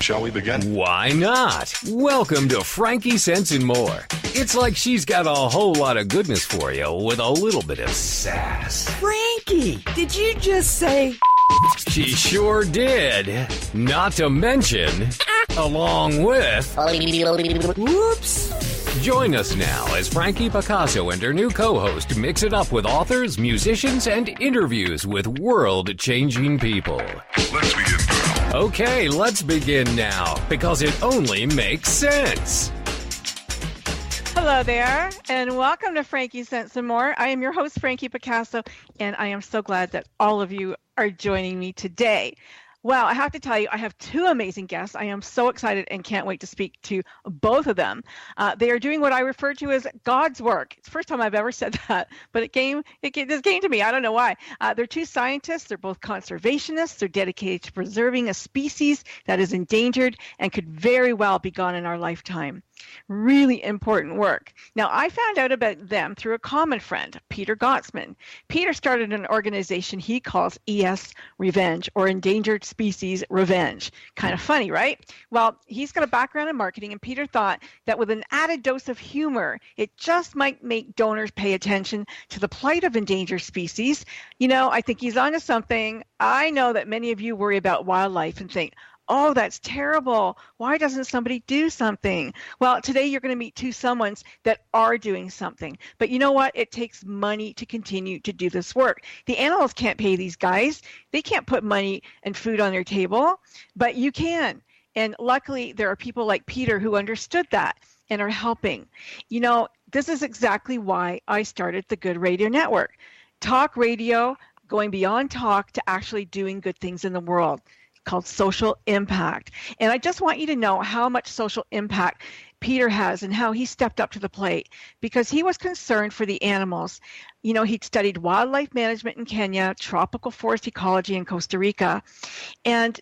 Shall we begin? Why not? Welcome to Frankie Sense and More. It's like she's got a whole lot of goodness for you with a little bit of sass. Frankie, did you just say... She sure did. Not to mention, along with... Whoops. Join us now as Frankie Picasso and her new co-host mix it up with authors, musicians, and interviews with world-changing people. Let's begin now. Okay, let's begin now, because it only makes sense. Hello there, and welcome to Frankie Sense and More. I am your host, Frankie Picasso, and I am so glad that all of you are joining me today. Well, I have to tell you, I have two amazing guests. I am so excited and can't wait to speak to both of them. They are doing what I refer to as God's work. It's the first time I've ever said that, but it just came to me. I don't know why. They're two scientists. They're both conservationists. They're dedicated to preserving a species that is endangered and could very well be gone in our lifetime. Really important work. Now, I found out about them through a common friend, Peter Gottsman. Peter started an organization he calls ES Revenge, or Endangered Species Revenge. Kind of funny, right? Well, he's got a background in marketing, and Peter thought that with an added dose of humor, it just might make donors pay attention to the plight of endangered species. You know, I think he's onto something. I know that many of you worry about wildlife and think, oh, that's terrible. Why doesn't somebody do something? Well, today you're going to meet two someones that are doing something. But you know what? It takes money to continue to do this work. The animals can't pay these guys. They can't put money and food on their table, but you can. And luckily, there are people like Peter who understood that and are helping. You know, this is exactly why I started the Good Radio Network. Talk radio, going beyond talk to actually doing good things in the world, called Social Impact. And I just want you to know how much social impact Peter has and how he stepped up to the plate, because he was concerned for the animals. You know, he'd studied wildlife management in Kenya, tropical forest ecology in Costa Rica, and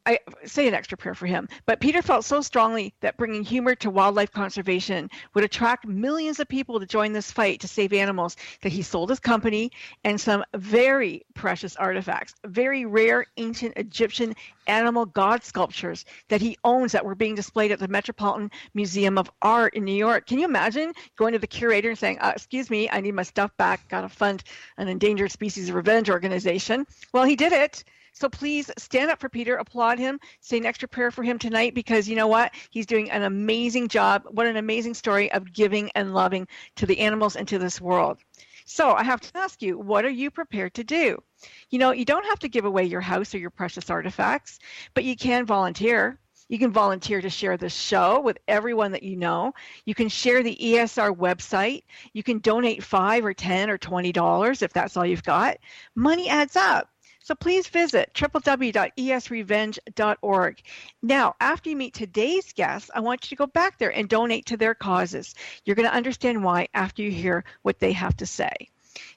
I say an extra prayer for him, but Peter felt so strongly that bringing humor to wildlife conservation would attract millions of people to join this fight to save animals that he sold his company and some very precious artifacts, very rare ancient Egyptian animal god sculptures that he owns that were being displayed at the Metropolitan Museum of Art in New York. Can you imagine going to the curator and saying, excuse me, I need my stuff back, got to fund an endangered species revenge organization? Well, he did it. So please stand up for Peter, applaud him, say an extra prayer for him tonight, because you know what? He's doing an amazing job. What an amazing story of giving and loving to the animals and to this world. So I have to ask you, what are you prepared to do? You know, you don't have to give away your house or your precious artifacts, but you can volunteer. You can volunteer to share this show with everyone that you know. You can share the ESR website. You can donate $5 or $10 or $20 if that's all you've got. Money adds up. So please visit www.esrevenge.org. Now, after you meet today's guests, I want you to go back there and donate to their causes. You're going to understand why after you hear what they have to say.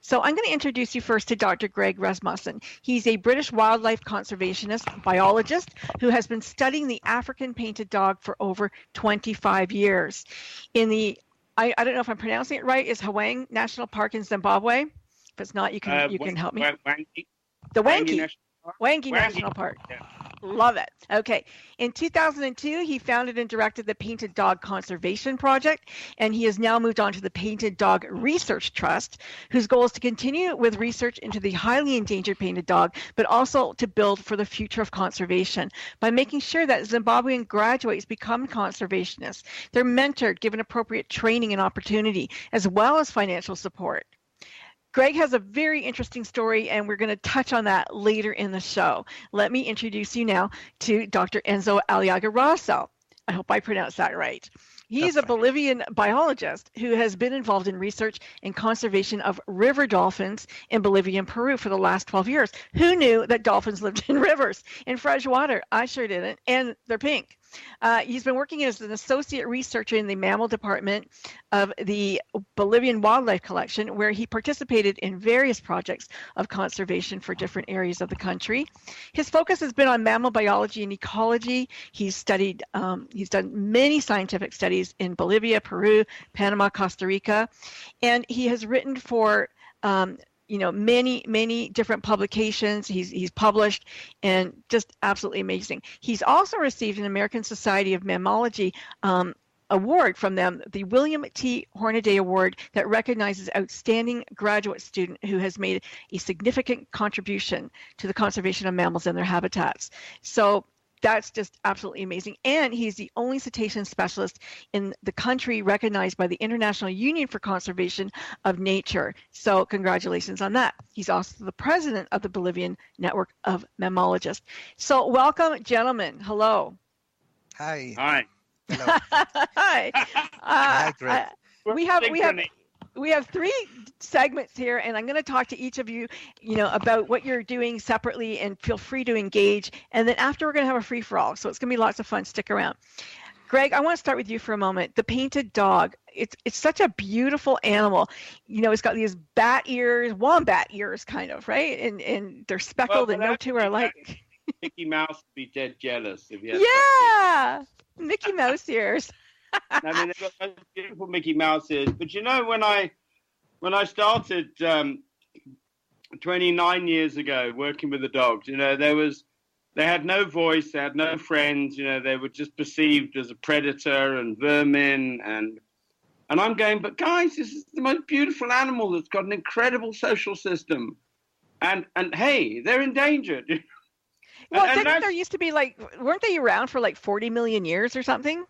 So I'm going to introduce you first to Dr. Greg Rasmussen. He's a British wildlife conservationist, biologist, who has been studying the African painted dog for over 25 years. In the, I don't know if I'm pronouncing it right, is Hwang National Park in Zimbabwe? If it's not, you can help me. The Wangi National Park. Yeah. Love it. Okay. In 2002, he founded and directed the Painted Dog Conservation Project, and he has now moved on to the Painted Dog Research Trust, whose goal is to continue with research into the highly endangered painted dog, but also to build for the future of conservation by making sure that Zimbabwean graduates become conservationists. They're mentored, given appropriate training and opportunity, as well as financial support. Greg has a very interesting story, and we're going to touch on that later in the show. Let me introduce you now to Dr. Enzo Aliaga Rossel. I hope I pronounced that right. He's a Bolivian biologist who has been involved in research and conservation of river dolphins in Bolivia and Peru for the last 12 years. Who knew that dolphins lived in rivers, in fresh water? I sure didn't, and they're pink. He's been working as an associate researcher in the mammal department of the Bolivian Wildlife Collection, where he participated in various projects of conservation for different areas of the country. His focus has been on mammal biology and ecology. He's studied, he's done many scientific studies in Bolivia, Peru, Panama, Costa Rica, and he has written for many different publications. He's published, and just absolutely amazing. He's also received an American Society of Mammalogy award from them, the William T. Hornaday Award, that recognizes outstanding graduate student who has made a significant contribution to the conservation of mammals and their habitats. So that's just absolutely amazing. And he's the only cetacean specialist in the country recognized by the International Union for Conservation of Nature. So congratulations on that. He's also the president of the Bolivian Network of Mammalogists. So welcome, gentlemen. Hello. Hi. Hi. Hello. Hi. Hi, Greg. We have 3 segments here, and I'm going to talk to each of you, about what you're doing separately, and feel free to engage. And then after, we're going to have a free-for-all, so it's going to be lots of fun. Stick around. Greg, I want to start with you for a moment. The painted dog. It's such a beautiful animal. It's got these wombat ears, kind of, right? And they're speckled, and no two are alike. Mickey Mouse would be dead jealous if he had Mickey Mouse ears. I mean, they've got those beautiful Mickey Mouse ears. But when I started 29 years ago working with the dogs, they had no voice, they had no friends, they were just perceived as a predator and vermin, and I'm going, but guys, this is the most beautiful animal that's got an incredible social system, and hey, they're endangered. Well, didn't there used to be weren't they around for 40 million years or something?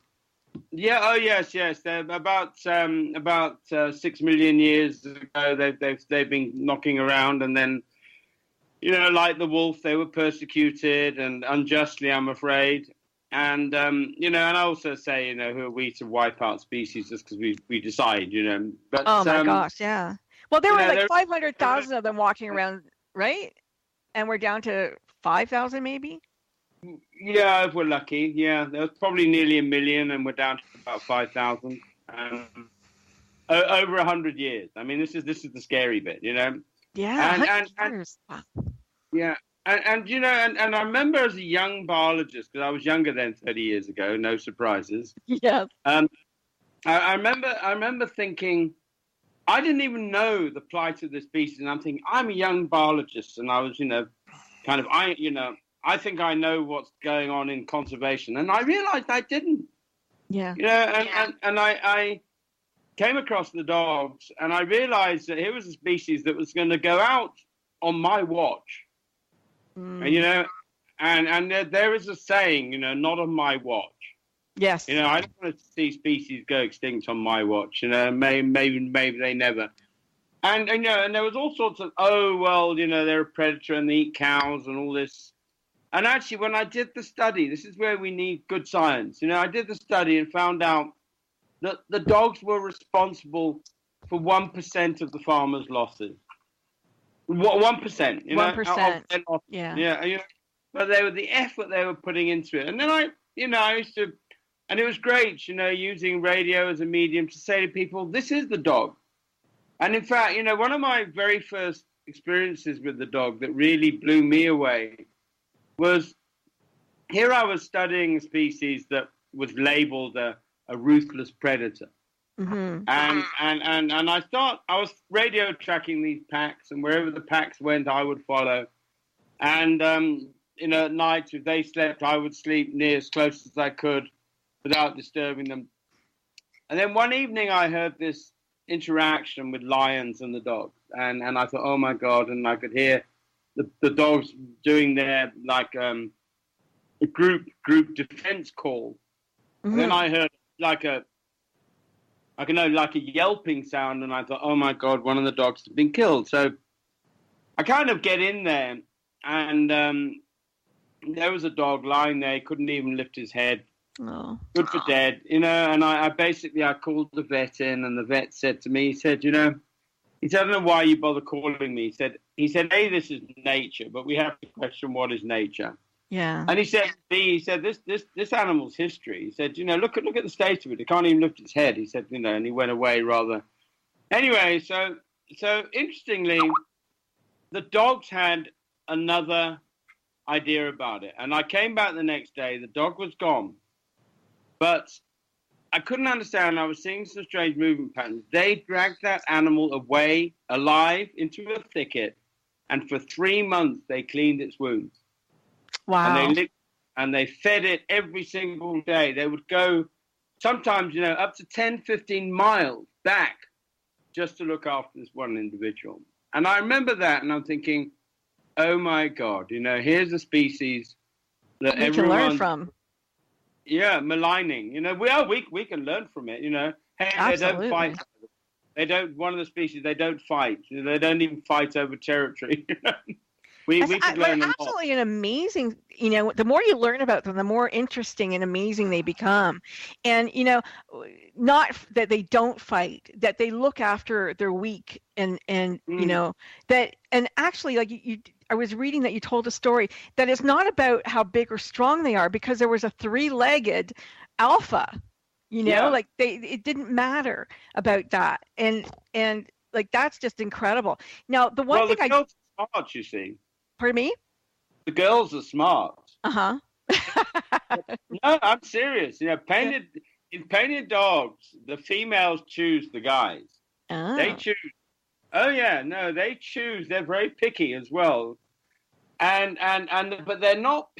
Yeah. Oh, yes. They're about 6 million years ago. They've been knocking around, and then, like the wolf, they were persecuted and unjustly, I'm afraid. And and I also say, who are we to wipe out species just because we decide, But oh my gosh, yeah. Well, there were 500,000 of them walking around, right? And we're down to 5,000 maybe. Yeah, if we're lucky. Yeah, there was probably nearly 1 million, and we're down to about 5,000. Over 100 years. I mean, this is the scary bit, Yeah, and yeah, and I remember as a young biologist, because I was younger then, 30 years ago. No surprises. Yeah. I remember thinking, I didn't even know the plight of this species, and I'm thinking, I'm a young biologist, and I was, I think I know what's going on in conservation, and I realized I didn't. Yeah. And I came across the dogs, and I realized that here was a species that was going to go out on my watch. And there is a saying, not on my watch. Yes. I don't want to see species go extinct on my watch. Maybe they never. And there was all sorts of, they're a predator and they eat cows and all this. And actually, when I did the study, this is where we need good science. I did the study and found out that the dogs were responsible for 1% of the farmers' losses. 1%. 1%. Yeah. Yeah. But they were the effort they were putting into it. And then I used to, and it was great, using radio as a medium to say to people, this is the dog. And in fact, one of my very first experiences with the dog that really blew me away was, here I was studying a species that was labeled a ruthless predator. Mm-hmm. And I was radio tracking these packs, and wherever the packs went, I would follow. And, at night, if they slept, I would sleep near as close as I could without disturbing them. And then one evening I heard this interaction with lions and the dogs. And I thought, oh my God, and I could hear the dogs doing their a group defense call. Mm-hmm. And then I heard like a yelping sound, and I thought, oh my God, one of the dogs has been killed. So I kind of get in there, and there was a dog lying there. He couldn't even lift his head. Oh. Good for dead, and I called the vet in, and the vet said to me, he said, I don't know why you bother calling me. He said, hey, this is nature, but we have to question what is nature. Yeah. And he said this animal's history. He said, look at the state of it. It can't even lift its head. He said, and he went away rather. Anyway, so interestingly, the dogs had another idea about it. And I came back the next day. The dog was gone. But I couldn't understand. I was seeing some strange movement patterns. They dragged that animal away alive into a thicket, and for 3 months they cleaned its wounds. Wow. And they fed it every single day. They would go sometimes, up to 10, 15 miles back just to look after this one individual. And I remember that, and I'm thinking, oh my God, here's a species that we can learn from. Yeah, maligning. We can learn from it. Hey, Absolutely. They don't fight. They don't. One of the species, they don't fight. They don't even fight over territory. we could learn a lot. Absolutely an amazing. The more you learn about them, the more interesting and amazing they become. And not that they don't fight, that they look after their weak, and that, and actually, like you. I was reading that you told a story that it's not about how big or strong they are, because there was a 3-legged alpha, like it didn't matter about that. And like, that's just incredible. Now, the one thing the girls are smart, you see. Pardon me? The girls are smart. Uh-huh. No, I'm serious. In painted dogs, the females choose the guys. Oh. They choose. Oh yeah, no, they choose. They're very picky as well, but they're not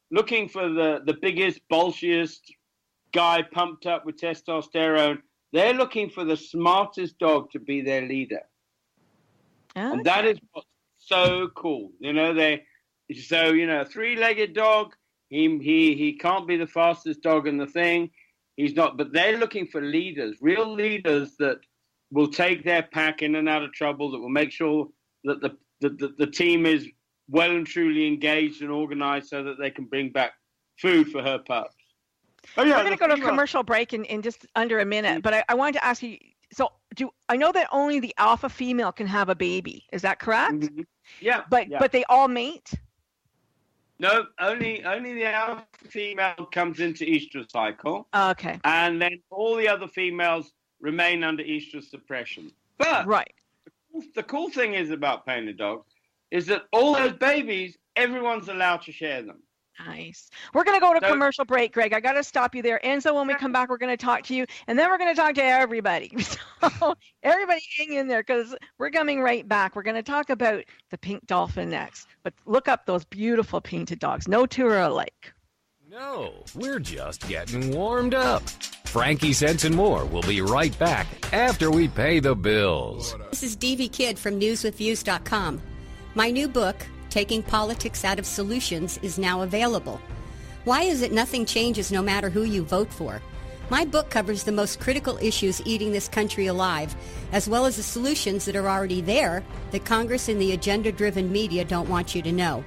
looking for the biggest, bulkiest guy pumped up with testosterone. They're looking for the smartest dog to be their leader, and that is what's so cool. A 3-legged dog. He can't be the fastest dog in the thing. He's not, but they're looking for leaders, real leaders that will take their pack in and out of trouble, that will make sure that the team is well and truly engaged and organized so that they can bring back food for her pups. Oh, yeah, we're going to go to a commercial break in just under a minute, but I wanted to ask you, so I know that only the alpha female can have a baby. Is that correct? Mm-hmm. Yeah. But they all mate? No, only the alpha female comes into estrous cycle. Okay. And then all the other females remain under estrous suppression. But right. The cool thing is about painted dogs is that all those babies, everyone's allowed to share them. Nice. We're going to go to commercial break, Greg. I got to stop you there. Enzo, when we come back, we're going to talk to you, and then we're going to talk to everybody. So everybody hang in there, because we're coming right back. We're going to talk about the Pink Dolphin next. But look up those beautiful painted dogs. No two are alike. No, we're just getting warmed up. Frankie Sense and More will be right back after we pay the bills. This is Davy Kidd from newswithviews.com. My new book, Taking Politics Out of Solutions, is now available. Why is it nothing changes no matter who you vote for? My book covers the most critical issues eating this country alive, as well as the solutions that are already there that Congress and the agenda-driven media don't want you to know.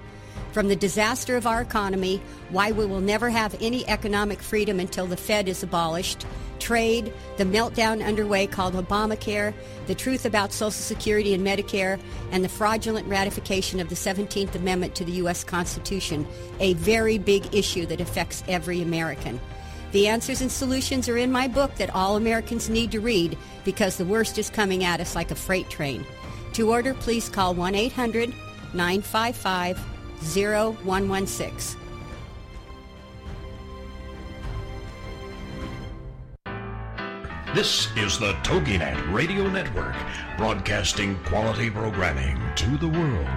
From the disaster of our economy, why we will never have any economic freedom until the Fed is abolished, trade, the meltdown underway called Obamacare, the truth about Social Security and Medicare, and the fraudulent ratification of the 17th Amendment to the U.S. Constitution, a very big issue that affects every American. The answers and solutions are in my book that all Americans need to read, because the worst is coming at us like a freight train. To order, please call 1-800-955-0116. This is the TogiNet Radio Network, broadcasting quality programming to the world.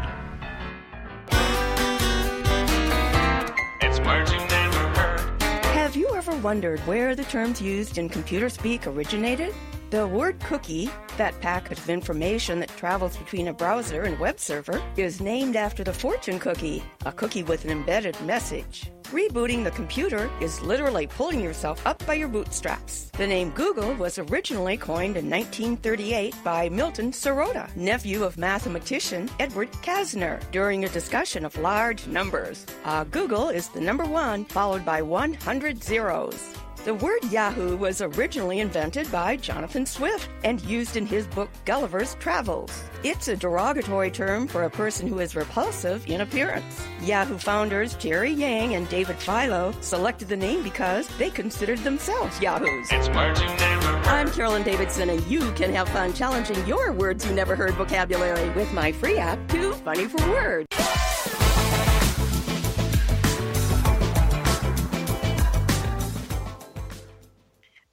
It's words you never heard. Have you ever wondered where the terms used in computer speak originated? The word cookie, that packet of information that travels between a browser and web server, is named after the fortune cookie, a cookie with an embedded message. Rebooting the computer is literally pulling yourself up by your bootstraps. The name Google was originally coined in 1938 by Milton Sirota, nephew of mathematician Edward Kastner, during a discussion of large numbers. Google is the number 1, followed by 100 zeros. The word Yahoo was originally invented by Jonathan Swift and used in his book Gulliver's Travels. It's a derogatory term for a person who is repulsive in appearance. Yahoo founders Jerry Yang and David Filo selected the name because they considered themselves Yahoos. It's words you never heard. I'm Carolyn Davidson, and you can have fun challenging your words you never heard vocabulary with my free app, Too Funny for Words.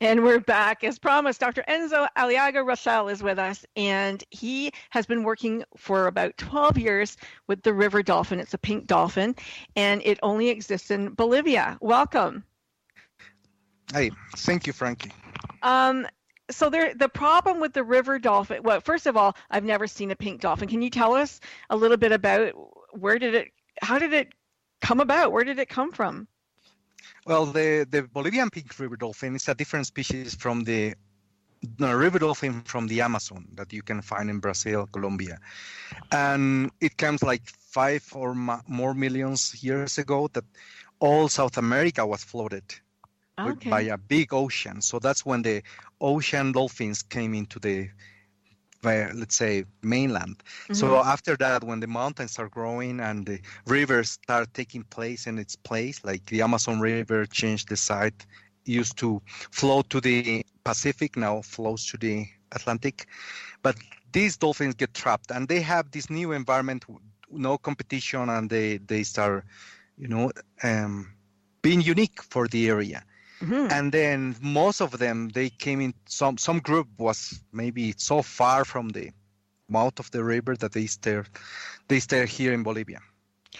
And we're back. As promised, Dr. Enzo Aliaga Rossel is with us, and he has been working for about 12 years with the river dolphin. It's a pink dolphin, and it only exists in Bolivia. Welcome. Hey, thank you, Frankie. So the problem with the river dolphin, well, first of all, I've never seen a pink dolphin. Can you tell us a little bit about how did it come about? Where did it come from? Well, the Bolivian pink river dolphin is a different species from the river dolphin from the Amazon that you can find in Brazil, Colombia. And it comes like 5 or more millions years ago that all South America was flooded. Okay. By a big ocean. So that's when the ocean dolphins came into the, let's say, mainland. Mm-hmm. So after that, when the mountains are growing and the rivers start taking place in its place, like the Amazon River changed the site, used to flow to the Pacific, now flows to the Atlantic. But these dolphins get trapped and they have this new environment, no competition, and they start, being unique for the area. Mm-hmm. And then most of them, they came in, some group was maybe so far from the mouth of the river that they stay here in Bolivia.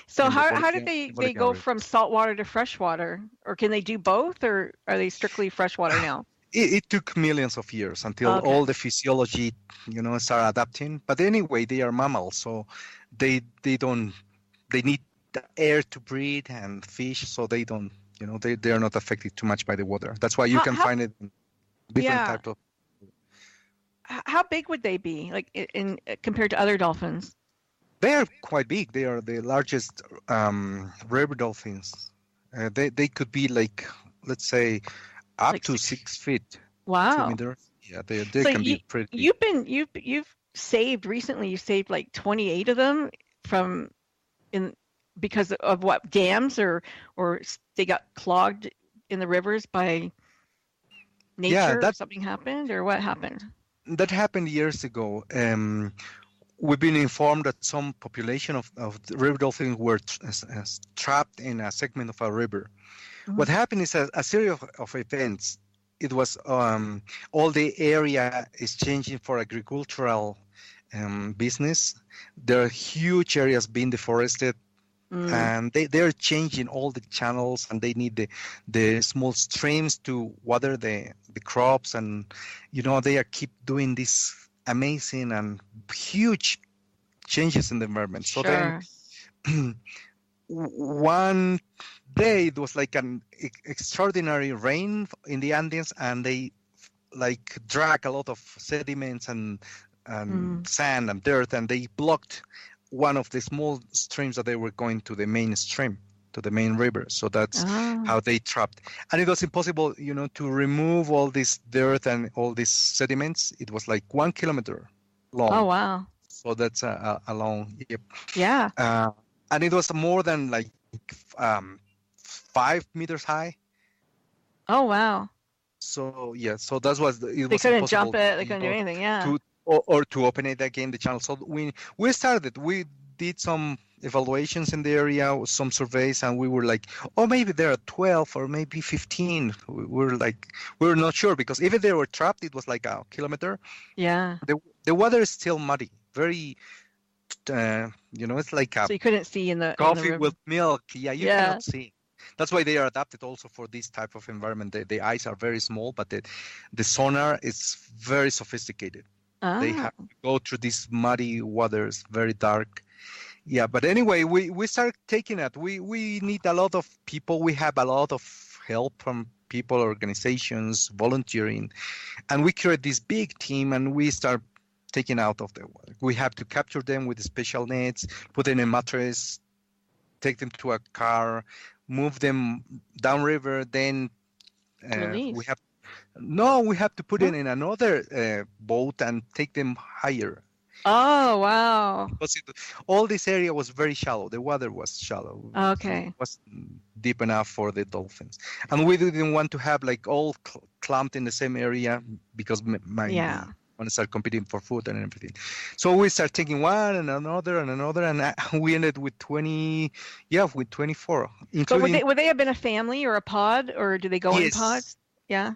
So how did they go from saltwater to freshwater? Or can they do both, or are they strictly freshwater now? It took millions of years until all the physiology, start adapting. But anyway, they are mammals, so they need the air to breathe and fish, so they don't. They are not affected too much by the water. That's why you can find it in different types of. How big would they be, like in compared to other dolphins? They are quite big. They are the largest river dolphins. They could be like, let's say, up to 6 feet. Wow. 2 meters. Yeah, they can be pretty. You've saved recently. You saved like 28 of them because of what, dams or they got clogged in the rivers by nature, or something happened, or what happened? That happened years ago. We've been informed that some population of the river dolphins were trapped in a segment of a river. Mm-hmm. What happened is a series of events. It was all the area is changing for agricultural business. There are huge areas being deforested. And they're changing all the channels, and they need the small streams to water the crops, and they keep doing these amazing and huge changes in the environment. So then one day it was like an extraordinary rain in the Andes, and they like drag a lot of sediments and sand and dirt, and they blocked one of the small streams that they were going to the main stream, to the main river. So that's how they trapped. And it was impossible, to remove all this dirt and all these sediments. It was like 1 kilometer long. Oh, wow. So that's a long, yep. Yeah. And it was more than like 5 meters high. Oh, wow. So, yeah, so that was, they couldn't jump it, they couldn't do anything, yeah. Or to open it again, the channel. So we did some evaluations in the area, some surveys, and we were like, maybe there are 12 or maybe 15. We were not sure, because if they were trapped, it was like a kilometer. Yeah. The water is still muddy, very, it's like a. So you couldn't see in the coffee in the with milk. Yeah, you cannot see. That's why they are adapted also for this type of environment. The eyes are very small, but the sonar is very sophisticated. They have to go through these muddy waters, very dark. Yeah, but anyway, we start taking it. We need a lot of people. We have a lot of help from people, organizations, volunteering. And we create this big team, and we start taking out of the water. We have to capture them with special nets, put them in a mattress, take them to a car, move them downriver. Then we have to put it in another boat and take them higher. Oh, wow. Because all this area was very shallow. The water was shallow. Okay. It wasn't deep enough for the dolphins. And we didn't want to have like all clumped in the same area, because want to start competing for food and everything. So we start taking one and another, and we ended with 24. But would they have been a family or a pod, or do they go in pods? Yeah.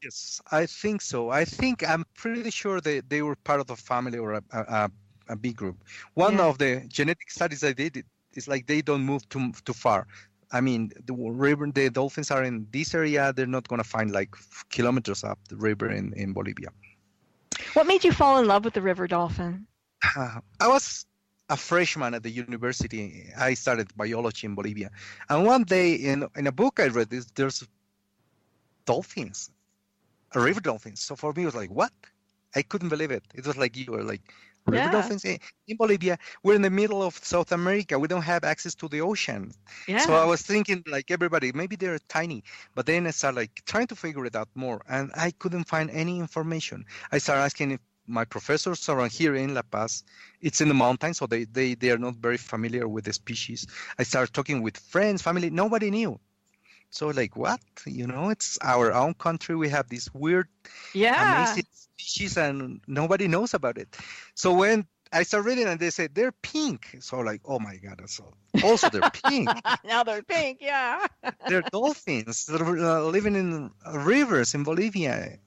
Yes, I think so. I'm pretty sure they were part of a family or a big group. One Yeah. of the genetic studies I did is like they don't move too far. I mean, the dolphins are in this area. They're not going to find like kilometers up the river in Bolivia. What made you fall in love with the river dolphin? I was a freshman at the university. I started biology in Bolivia, and one day in a book I read, there's dolphins, river dolphins. So for me, it was like, what? I couldn't believe it. It was like you were like, river Yeah. dolphins in Bolivia. We're in the middle of South America. We don't have access to the ocean. So I Yeah. was thinking, like everybody, maybe they're tiny. But then I started like trying to figure it out more, and I couldn't find any information. I started asking if my professors around here in La Paz. It's in the mountains, so they are not very familiar with the species. I started talking with friends, family. Nobody knew. So like, what? It's our own country. We have this weird, Yeah. amazing species, and nobody knows about it. So when I started reading, and they said they're pink, so like, oh my God! So also they're pink. Now they're pink. Yeah. They're dolphins. They're living in rivers in Bolivia.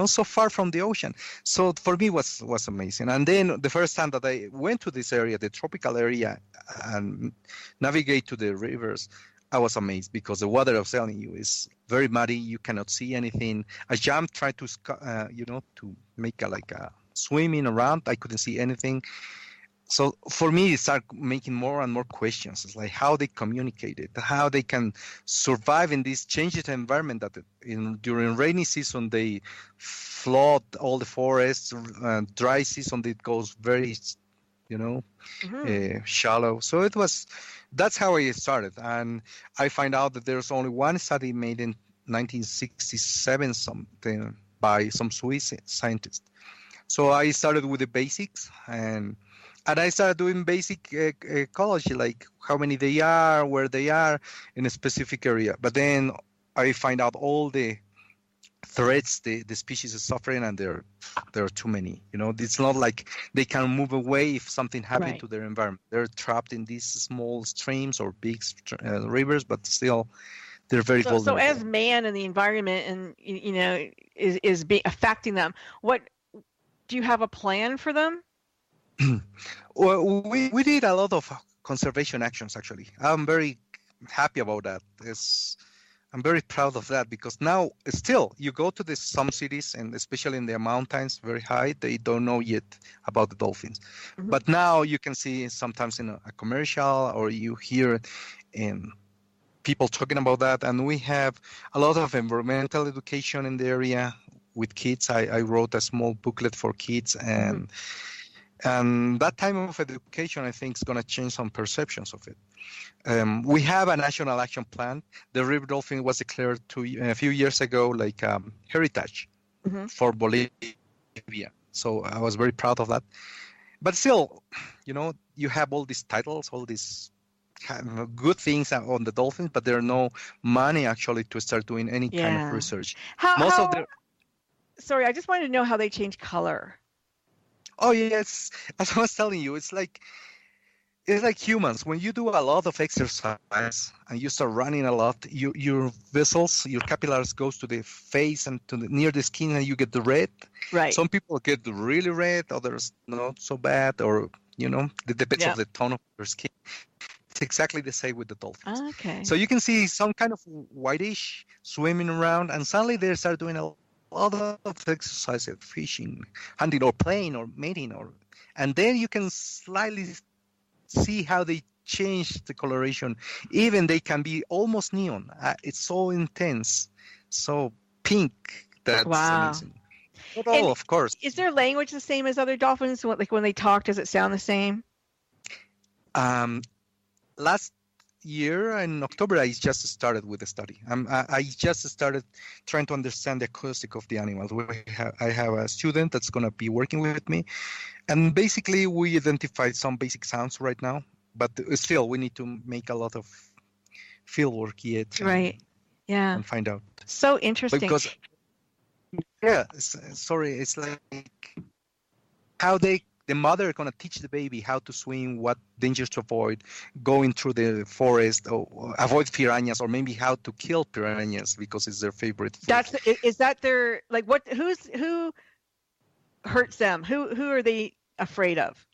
So far from the ocean. So for me was amazing. And then the first time that I went to this area, the tropical area, and navigate to the rivers, I was amazed because the water I was telling you is very muddy. You cannot see anything. I jumped, tried to, to make a swimming around. I couldn't see anything. So for me, it started making more and more questions. It's like how they communicated, how they can survive in this changed environment that during rainy season, they flood all the forests. Dry season, it goes very, shallow. So that's how I started. And I find out that there's only one study made in 1967 something by some Swiss scientists. So I started with the basics, and I started doing basic ecology, like how many they are, where they are in a specific area. But then I find out all the threats the species is suffering, and there are too many. It's not like they can move away if something happened Right. to their environment. They're trapped in these small streams or big rivers, but still they're very So vulnerable. as man and the environment and is affecting them, what do you have a plan for them? Well, we did a lot of conservation actions, actually. I'm very happy about that. I'm very proud of that because now still you go to some cities, and especially in the mountains, very high, they don't know yet about the dolphins. Mhm. But now you can see sometimes in a commercial, or you hear in people talking about that. And we have a lot of environmental education in the area with kids. I wrote a small booklet for kids, and that type of education, I think, is going to change some perceptions of it. We have a national action plan. The river dolphin was declared a few years ago like heritage Mhm. for Bolivia. So I was very proud of that. But still, you have all these titles, all these good things on the dolphins, but there are no money actually to start doing any kind Yeah. of research. How? Most of the Sorry, I just wanted to know how they change color. Oh yes, as I was telling you, it's like humans. When you do a lot of exercise and you start running a lot, your vessels, your capillaries goes to the face and near the skin, and you get the red. Right. Some people get really red, others not so bad, or it depends Yeah. on the tone of your skin. It's exactly the same with the dolphins. Okay. So you can see some kind of whitish swimming around, and suddenly they start doing a lot of exercise, fishing, hunting, or playing, or mating, and then you can slightly see how they change the coloration. Even they can be almost neon. It's so intense, so pink. That's Wow. amazing. Not And all, of course. Is their language the same as other dolphins? Like when they talk, does it sound the same? Last year in October, I just started with the study. I just started trying to understand the acoustic of the animals. I have a student that's going to be working with me, and basically we identified some basic sounds right now, but still we need to make a lot of field work yet. Right. Yeah. And find out. So interesting. Because, yeah, sorry, it's like how they the mother is going to teach the baby how to swim, what dangers to avoid, going through the forest, or avoid piranhas, or maybe how to kill piranhas because it's their favorite food. Is that their, like, what, who hurts them? Who are they afraid of?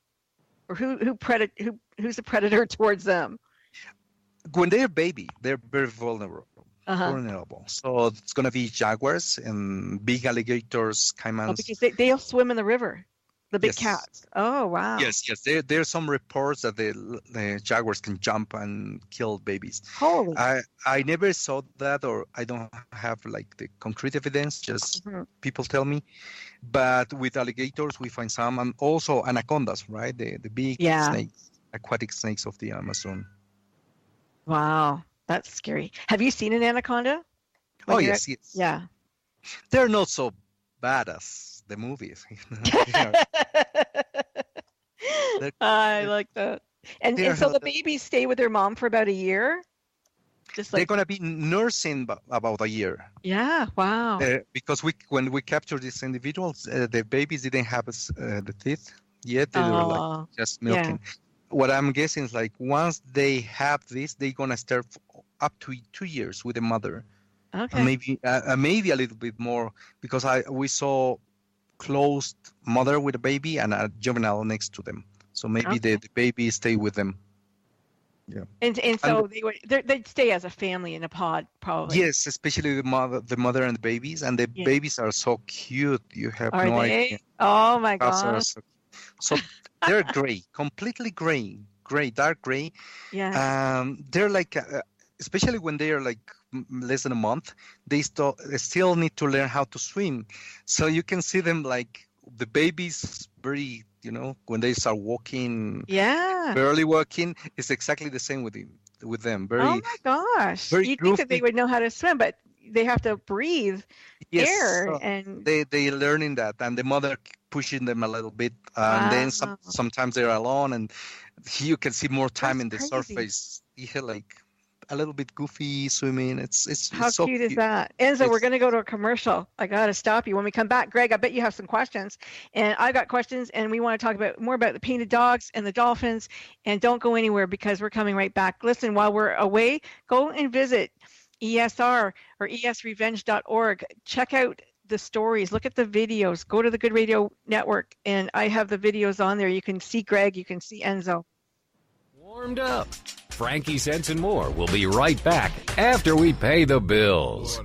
Or who's a predator towards them? When they're baby, they're very vulnerable. So it's going to be jaguars and big alligators, caimans. Oh, because they'll swim in the river, the big Yes. cats. Oh, wow. Yes. There are some reports that the jaguars can jump and kill babies. Holy. I never saw that, or I don't have like the concrete evidence, just people tell me. But with alligators, we find some, and also anacondas, right? The big snakes, aquatic snakes of the Amazon. Wow. That's scary. Have you seen an anaconda? Oh, yes. Yeah. They're not so bad as the movies. I like that. And so the babies stay with their mom for about a year? Just like, they're going to be nursing about a year. Yeah, wow. Because when we captured these individuals, the babies didn't have the teeth yet. They were like just milking. Yeah. What I'm guessing is like once they have this, they're going to start up to 2 years with the mother. Okay. And maybe a little bit more, because we saw closed mother with a baby and a juvenile next to them. So maybe the baby stay with them. Yeah. And so they'd stay as a family in a pod, probably. Yes, especially the mother and the babies, and the babies are so cute. You have Are no they? idea. Oh my gosh. So they're gray, completely gray, dark gray. Yeah. They're like, especially when they are like less than a month, they still need to learn how to swim. So you can see them like the babies very, when they start walking, barely walking, it's exactly the same with them. Very, oh my gosh. Very You'd goofy. think that they would know how to swim, but they have to breathe air. So And they learning that, and the mother pushing them a little bit, and then sometimes they're alone, and you can see more time in the surface. Yeah, like a little bit goofy swimming. It's how so cute is that? Enzo, we're going to go to a commercial. I got to stop you. When we come back, Greg, I bet you have some questions. And I got questions, and we want to talk more about the painted dogs and the dolphins. And don't go anywhere because we're coming right back. Listen, while we're away, go and visit ESR or esrevenge.org. Check out the stories. Look at the videos. Go to the Good Radio Network, and I have the videos on there. You can see Greg. You can see Enzo. Warmed up. Frankie Sense and More will be right back after we pay the bills.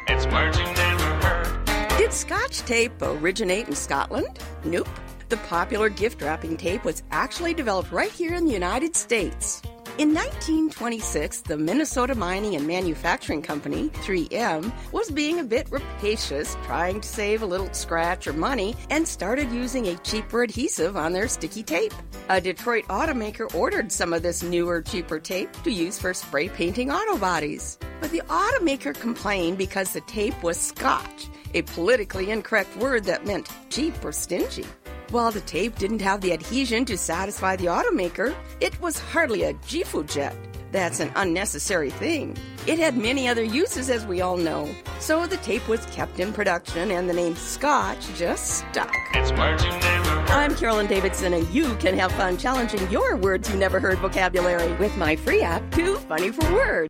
It's words you never heard. Did Scotch tape originate in Scotland? Nope. The popular gift wrapping tape was actually developed right here in the United States. In 1926, the Minnesota Mining and Manufacturing Company, 3M, was being a bit rapacious, trying to save a little scratch or money, and started using a cheaper adhesive on their sticky tape. A Detroit automaker ordered some of this newer, cheaper tape to use for spray painting auto bodies. But the automaker complained because the tape was Scotch, a politically incorrect word that meant cheap or stingy. While the tape didn't have the adhesion to satisfy the automaker, it was hardly a Gifu-jet. That's an unnecessary thing. It had many other uses, as we all know. So the tape was kept in production, and the name Scotch just stuck. It's words you never heard. I'm Carolyn Davidson, and you can have fun challenging your words you never heard vocabulary with my free app, Too Funny for Words.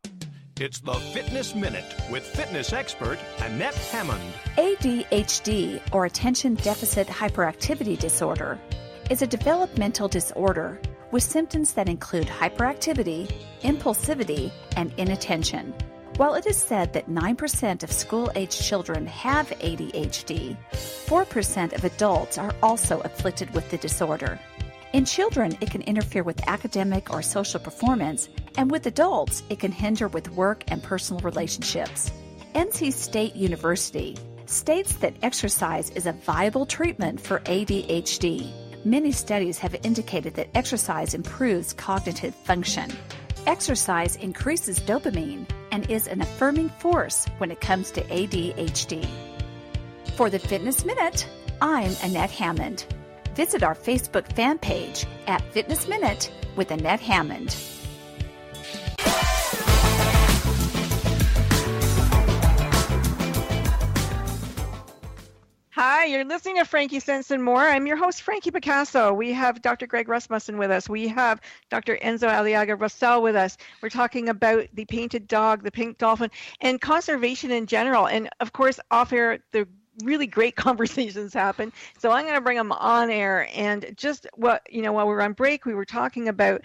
It's the Fitness Minute with fitness expert Annette Hammond. ADHD, or Attention Deficit Hyperactivity Disorder, is a developmental disorder with symptoms that include hyperactivity, impulsivity, and inattention. While it is said that 9% of school-age children have ADHD, 4% of adults are also afflicted with the disorder. In children, it can interfere with academic or social performance, and with adults, it can hinder with work and personal relationships. NC State University states that exercise is a viable treatment for ADHD. Many studies have indicated that exercise improves cognitive function. Exercise increases dopamine and is an affirming force when it comes to ADHD. For the Fitness Minute, I'm Annette Hammond. Visit our Facebook fan page at Fitness Minute with Annette Hammond. Hi, you're listening to Frankie Sense and More. I'm your host, Frankie Picasso. We have Dr. Greg Rasmussen with us. We have Dr. Enzo Aliaga Rossel with us. We're talking about the painted dog, the pink dolphin, and conservation in general. And of course, off air, the really great conversations happen. So I'm going to bring them on air. And just while we were on break, we were talking about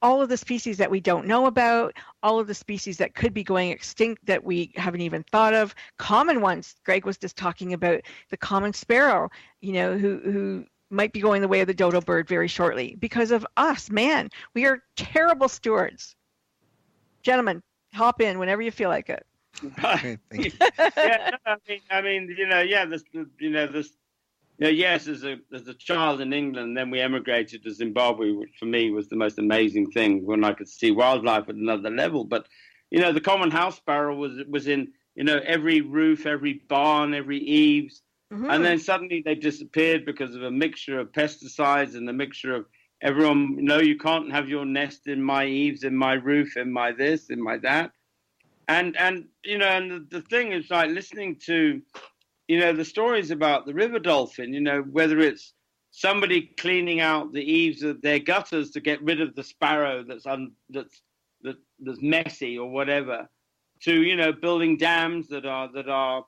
all of the species that we don't know about, all of the species that could be going extinct that we haven't even thought of, common ones. Greg was just talking about the common sparrow, who might be going the way of the dodo bird very shortly because of us. Man, we are terrible stewards. Gentlemen, hop in whenever you feel like it. Okay, thank you. Yes, as a child in England, then we emigrated to Zimbabwe, which for me was the most amazing thing when I could see wildlife at another level. But, the common house sparrow was in, every roof, every barn, every eaves. Mm-hmm. And then suddenly they disappeared because of a mixture of pesticides and a mixture of everyone, you can't have your nest in my eaves, in my roof, in my this, in my that. And the thing is like listening to, the stories about the river dolphin, whether it's somebody cleaning out the eaves of their gutters to get rid of the sparrow that's messy or whatever, to, building dams that are,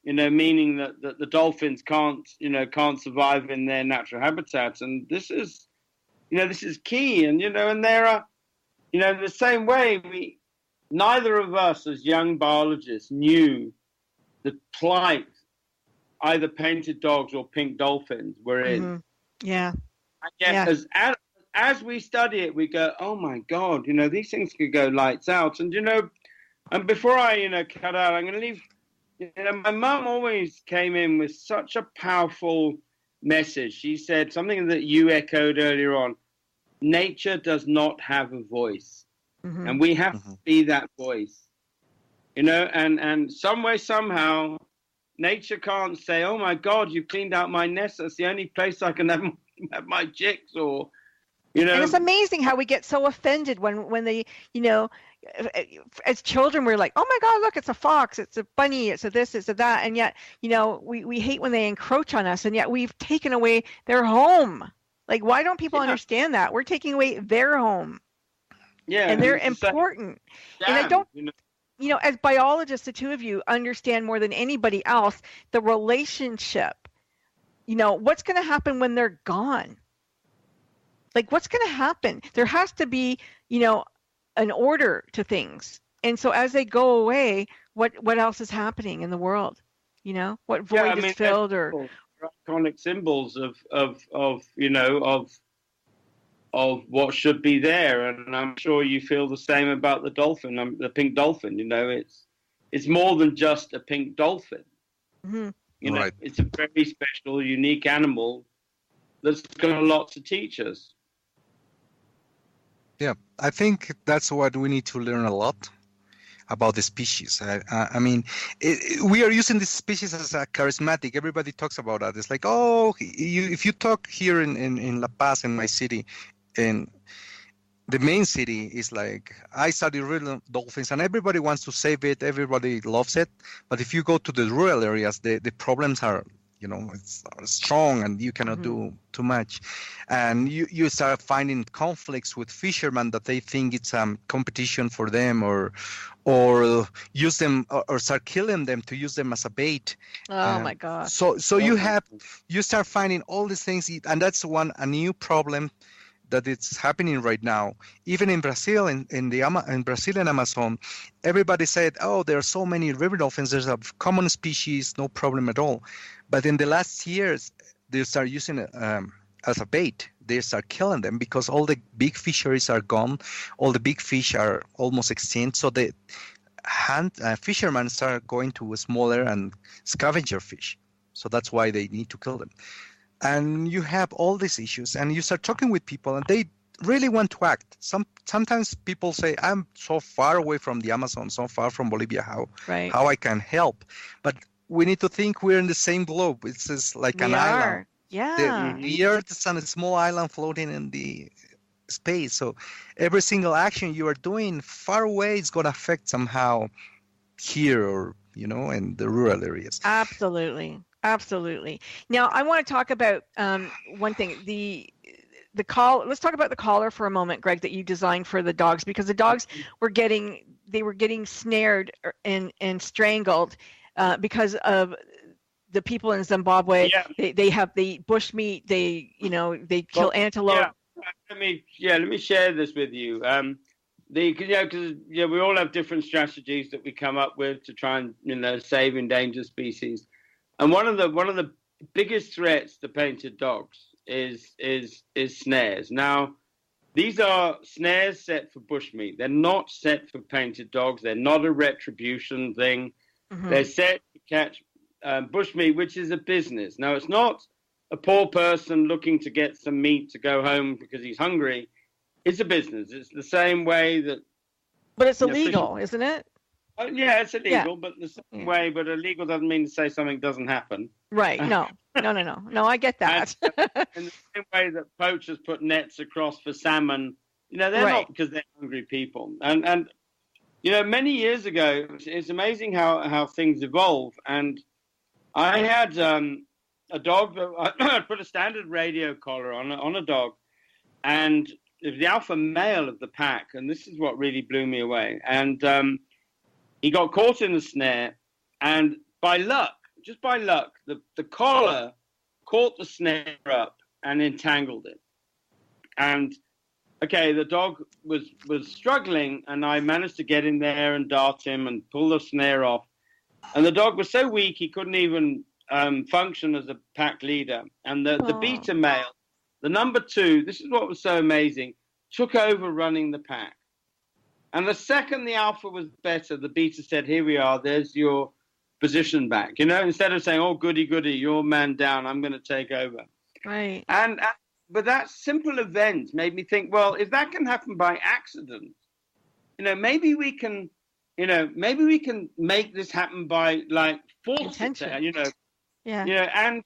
meaning that the dolphins can't survive in their natural habitats. And this is key. And, and there are, the same way neither of us as young biologists knew the plight either painted dogs or pink dolphins were in. Mm-hmm. Yeah. And yet, as we study it, we go, oh my God, these things could go lights out. And, and before I, cut out, I'm going to leave, my mum always came in with such a powerful message. She said something that you echoed earlier on. Nature does not have a voice. Mm-hmm. And we have to be that voice, and some way, somehow, nature can't say, oh my God, you cleaned out my nest. That's the only place I can have my chicks, or, And it's amazing how we get so offended when they, as children, we're like, oh my God, look, it's a fox, it's a bunny, it's a this, it's a that. And yet, we hate when they encroach on us, and yet we've taken away their home. Like, why don't people understand that? We're taking away their home. Yeah. And they're important. And I don't, as biologists, the two of you understand more than anybody else the relationship. What's going to happen when they're gone? Like, what's going to happen? There has to be, an order to things. And so as they go away, what else is happening in the world? What void is filled, or iconic symbols of what should be there. And I'm sure you feel the same about the dolphin, the pink dolphin. It's more than just a pink dolphin. Mm-hmm. Right. It's a very special, unique animal that's got a lot to teach us. Yeah, I think that's what we need to learn a lot about the species. We are using this species as a charismatic. Everybody talks about that. It's like, if you talk here in La Paz, in my city, in the main city, is like, I study real dolphins and everybody wants to save it. Everybody loves it. But if you go to the rural areas, the problems are, it's strong and you cannot do too much. And you start finding conflicts with fishermen that they think it's competition for them, or use them or start killing them to use them as a bait. Oh my God. So you start finding all these things, and that's a new problem that it's happening right now. Even in Brazil, in Brazilian Amazon, everybody said, oh, there are so many river dolphins, there's a common species, no problem at all. But in the last years, they start using it as a bait. They start killing them because all the big fisheries are gone. All the big fish are almost extinct. So the fishermen start going to smaller and scavenger fish. So that's why they need to kill them. And you have all these issues, and you start talking with people, and they really want to act. Sometimes people say, I'm so far away from the Amazon, so far from Bolivia, how I can help. But we need to think we're in the same globe. It's just like an island. Yeah. The Earth is on a small island floating in the space. So every single action you are doing far away is going to affect somehow here, or, in the rural areas. Absolutely. Absolutely. Now, I want to talk about one thing. The collar. Let's talk about the collar for a moment, Greg, that you designed for the dogs, because the dogs were getting snared and strangled because of the people in Zimbabwe. Yeah. They have the bushmeat. They kill antelope. Yeah. Let me share this with you. Because we all have different strategies that we come up with to try and save endangered species. And one of the biggest threats to painted dogs is snares. Now, these are snares set for bushmeat. They're not set for painted dogs. They're not a retribution thing. Mm-hmm. They're set to catch bushmeat, which is a business. Now, it's not a poor person looking to get some meat to go home because he's hungry. It's a business. It's the same way that... But it's illegal, isn't it? Yeah, it's illegal, but the same way. But illegal doesn't mean to say something doesn't happen. Right. No, I get that. In the same way that poachers put nets across for salmon, they're not because they're hungry people. And many years ago, it's amazing how things evolve. And I had a dog that I put a standard radio collar on a dog, and it was the alpha male of the pack. And this is what really blew me away. And he got caught in the snare, and just by luck, the collar caught the snare up and entangled it. And the dog was struggling, and I managed to get in there and dart him and pull the snare off. And the dog was so weak he couldn't even function as a pack leader. And the beta male, the number 2, this is what was so amazing, took over running the pack. And the second the alpha was better, the beta said, "Here we are, there's your position back." Instead of saying, "Oh, goody, you're man down, I'm going to take over." Right. But that simple event made me think, well, if that can happen by accident, maybe we can make this happen by force. Yeah. And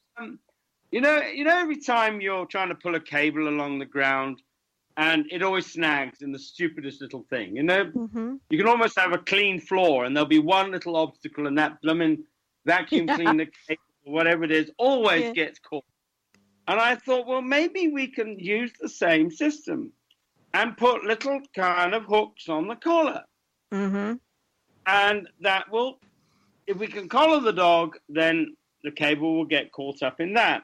every time you're trying to pull a cable along the ground, and it always snags in the stupidest little thing. Mm-hmm. You can almost have a clean floor, and there'll be one little obstacle, and that blooming vacuum cleaner, or whatever it is, always gets caught. And I thought, well, maybe we can use the same system and put little kind of hooks on the collar. Mm-hmm. And that will, if we can collar the dog, then the cable will get caught up in that.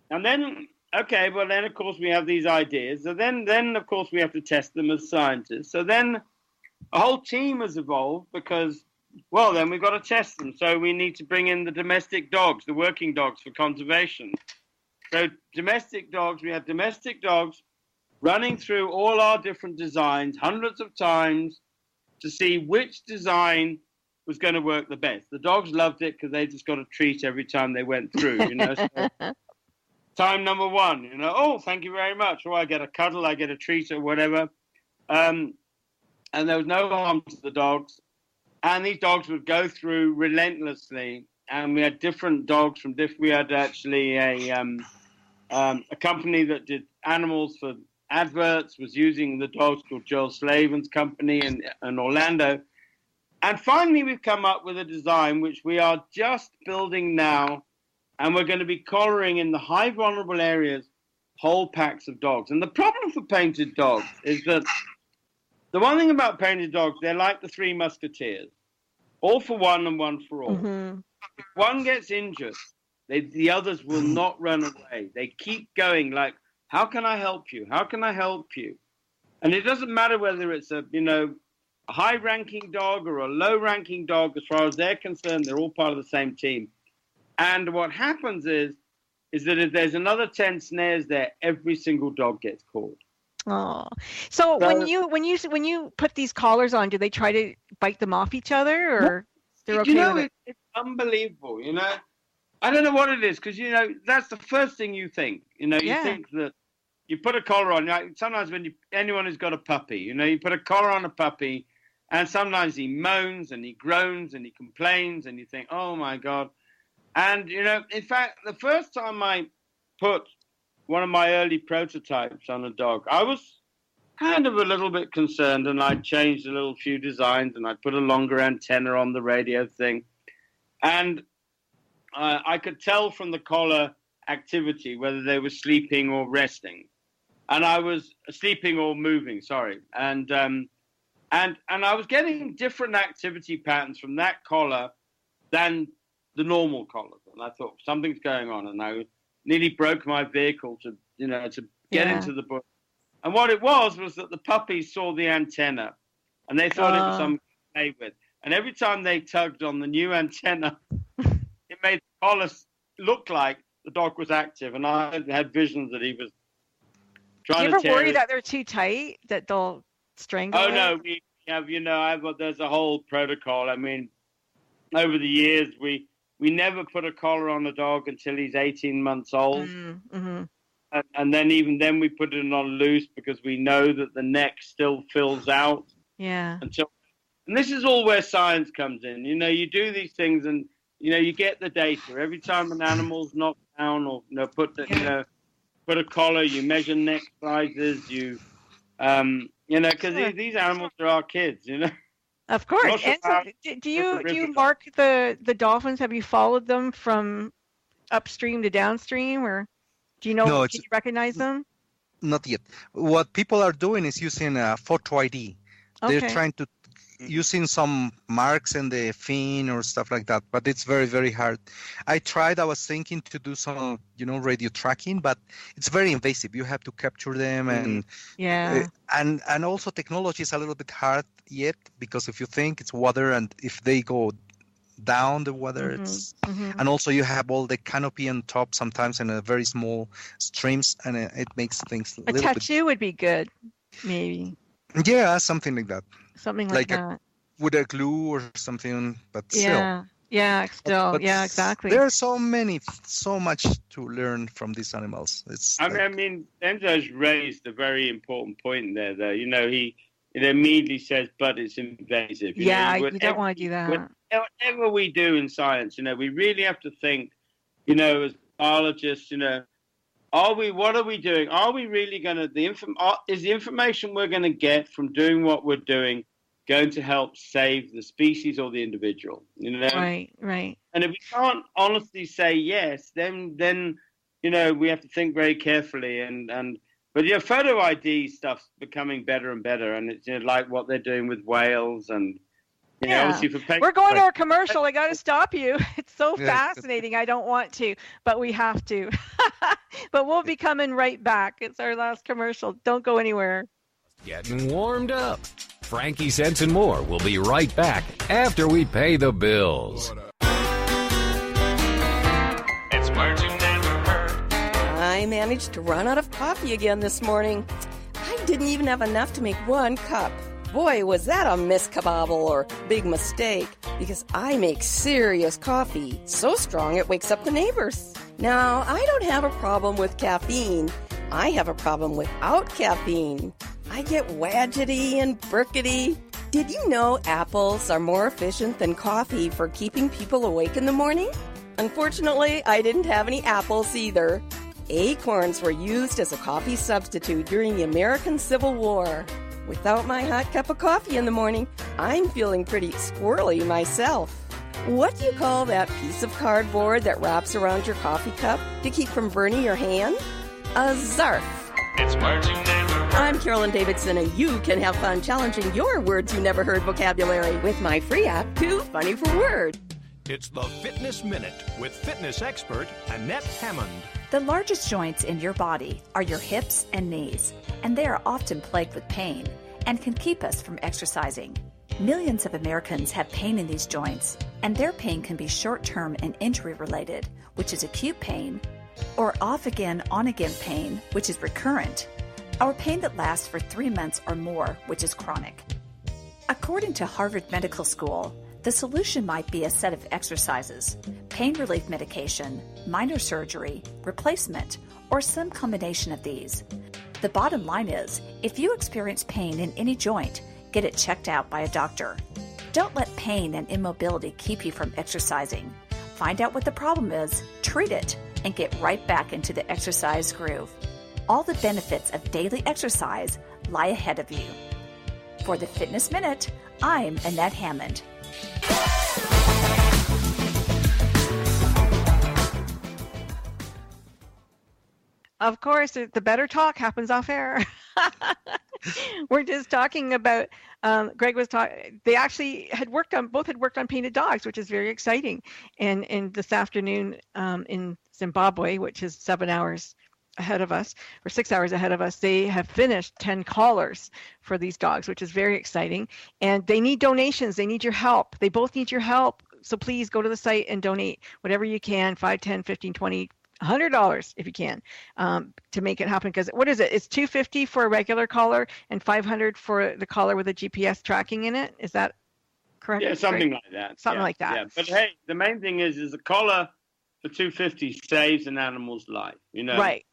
And then... then, of course, we have these ideas. So then, of course, we have to test them as scientists. So then a whole team has evolved because, then we've got to test them. So we need to bring in the domestic dogs, the working dogs for conservation. So domestic dogs, we have domestic dogs running through all our different designs hundreds of times to see which design was going to work the best. The dogs loved it because they just got a treat every time they went through, So, time number 1, oh, thank you very much. Or I get a cuddle, I get a treat or whatever. And there was no harm to the dogs. And these dogs would go through relentlessly. And we had different dogs from different, we had actually a company that did animals for adverts, was using the dogs called Joel Slavin's company in Orlando. And finally, we've come up with a design which we are just building now. And we're going to be collaring in the high vulnerable areas whole packs of dogs. And the problem for painted dogs is that the one thing about painted dogs, they're like the 3 Musketeers, all for one and one for all. Mm-hmm. If one gets injured, the others will not run away. They keep going like, how can I help you? How can I help you? And it doesn't matter whether it's a high-ranking dog or a low-ranking dog. As far as they're concerned, they're all part of the same team. And what happens is that if there's another 10 snares there, every single dog gets caught. Oh, so when you put these collars on, do they try to bite them off each other, or they're okay with it? It's unbelievable. I don't know what it is because that's the first thing you think. You think that you put a collar on. Sometimes when anyone who's got a puppy, you put a collar on a puppy, and sometimes he moans and he groans and he complains, and you think, oh my God. And, in fact, the first time I put one of my early prototypes on a dog, I was kind of a little bit concerned, and I changed a little few designs, and I put a longer antenna on the radio thing. And I could tell from the collar activity whether they were sleeping or resting, and I was sleeping or moving. Sorry, and I was getting different activity patterns from that collar than the normal collars, and I thought something's going on, and I nearly broke my vehicle to get into the bush. And what it was that the puppies saw the antenna, and they thought it was something to play with. And every time they tugged on the new antenna, it made the collar look like the dog was active, and I had visions that he was trying to tear. Do you ever worry that they're too tight, that they'll strangle? Oh, no, we have, there's a whole protocol. I mean, over the years, we never put a collar on a dog until he's 18 months old. Mm-hmm. And then even then we put it on loose because we know that the neck still fills out. Yeah. And this is all where science comes in. You do these things and, you get the data. Every time an animal's knocked down or, put a collar, you measure neck sizes, because these animals are our kids, Of course. And so do you mark the dolphins? Have you followed them from upstream to downstream, or do you know? Can you recognize them? Not yet. What people are doing is using a photo ID. Okay. They're trying to using some marks in the fin or stuff like that, but it's very, very hard. I was thinking to do some, radio tracking, but it's very invasive. You have to capture them, and and also technology is a little bit hard yet, because if you think it's water, and if they go down the water, and also you have all the canopy on top sometimes in a very small streams, and it makes things a tattoo would be good, maybe. Yeah, something like that. Something like that. With a glue or something, but still. Yeah, still. But yeah, exactly. There are so much to learn from these animals. I mean, Enzo's raised a very important point there, though. He immediately says, but it's invasive. You don't want to do that. Whatever we do in science, we really have to think, as biologists, what are we doing? Are we really going to, is the information we're going to get from doing what we're doing going to help save the species or the individual? Right. And if we can't honestly say yes, then we have to think very carefully. But photo ID stuff's becoming better and better, and it's like what they're doing with whales and. Obviously We're going to our commercial. I got to stop you. It's so fascinating. I don't want to, but we have to. But we'll be coming right back. It's our last commercial. Don't go anywhere. Getting warmed up. Frankie Sense and More will be right back after we pay the bills. It's words you never heard. I managed to run out of coffee again this morning. I didn't even have enough to make one cup. Boy, was that a miskabobble or big mistake, because I make serious coffee, so strong it wakes up the neighbors. Now, I don't have a problem with caffeine. I have a problem without caffeine. I get wadgety and burkety. Did you know apples are more efficient than coffee for keeping people awake in the morning? Unfortunately, I didn't have any apples either. Acorns were used as a coffee substitute during the American Civil War. Without my hot cup of coffee in the morning, I'm feeling pretty squirrely myself. What do you call that piece of cardboard that wraps around your coffee cup to keep from burning your hand? A zarf. It's words you never heard. I'm Carolyn Davidson, and you can have fun challenging your words you never heard vocabulary with my free app, Too Funny for Word. It's the Fitness Minute with fitness expert Annette Hammond. The largest joints in your body are your hips and knees, and they are often plagued with pain and can keep us from exercising. Millions of Americans have pain in these joints, and their pain can be short-term and injury-related, which is acute pain, or off-again, on-again pain, which is recurrent, or pain that lasts for 3 months or more, which is chronic. According to Harvard Medical School, the solution might be a set of exercises, pain relief medication, minor surgery, replacement, or some combination of these. The bottom line is, if you experience pain in any joint, get it checked out by a doctor. Don't let pain and immobility keep you from exercising. Find out what the problem is, treat it, and get right back into the exercise groove. All the benefits of daily exercise lie ahead of you. For the Fitness Minute, I'm Annette Hammond. Of course, the better talk happens off air. We're just talking about, Greg was talking, they actually both had worked on painted dogs, which is very exciting. And this afternoon in Zimbabwe, which is 7 hours ahead of us, or 6 hours ahead of us, they have finished 10 collars for these dogs, which is very exciting. And they need donations. They need your help. They both need your help. So please go to the site and donate whatever you can, 5, 10, 15, 20, $100 if you can, to make it happen. Because what is it? It's $250 for a regular collar and $500 for the collar with a GPS tracking in it. Is that correct? Yeah, something like that. Something like that. Yeah, but hey, the main thing is a collar for $250 saves an animal's life. You know, right?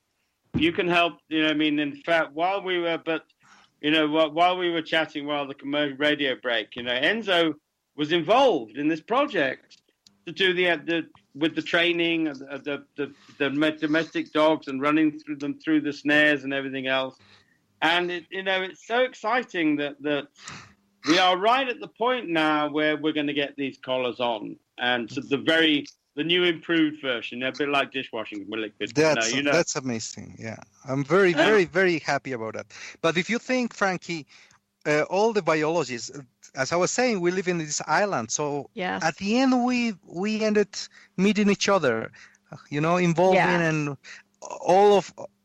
You can help. You know, I mean, in fact, while we were chatting while the commercial radio break, you know, Enzo was involved in this project to do with the training of the domestic dogs and running them through the snares and everything else. And it's so exciting that we are right at the point now where we're going to get these collars on, and so the new improved version, a bit like dishwashing liquid. That's amazing. Yeah, I'm very, very, very happy about that. But if you think, Frankie, all the biologists, as I was saying, we live in this island. So yes. At the end, we ended meeting each other, involving, and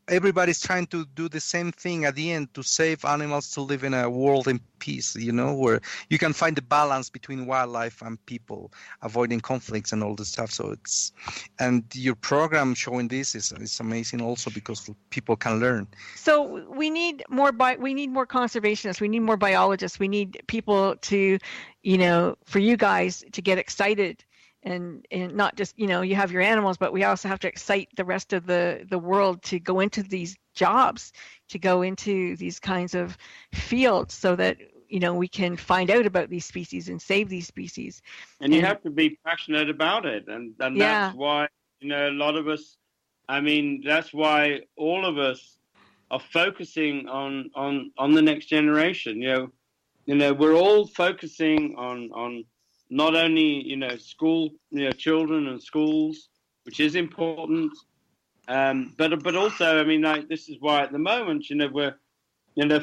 everybody's trying to do the same thing at the end to save animals to live in a world in peace, where you can find the balance between wildlife and people, avoiding conflicts and all this stuff. So and your program showing this is amazing also because people can learn. So we need more conservationists. We need more biologists. We need people to, for you guys to get excited. And not just, you have your animals, but we also have to excite the rest of the world to go into these jobs, to go into these kinds of fields so that, we can find out about these species and save these species. And you have to be passionate about it. And that's why, a lot of us, that's why all of us are focusing on the next generation. We're all focusing on not only, school, children and schools, which is important, but also, this is why at the moment, we're,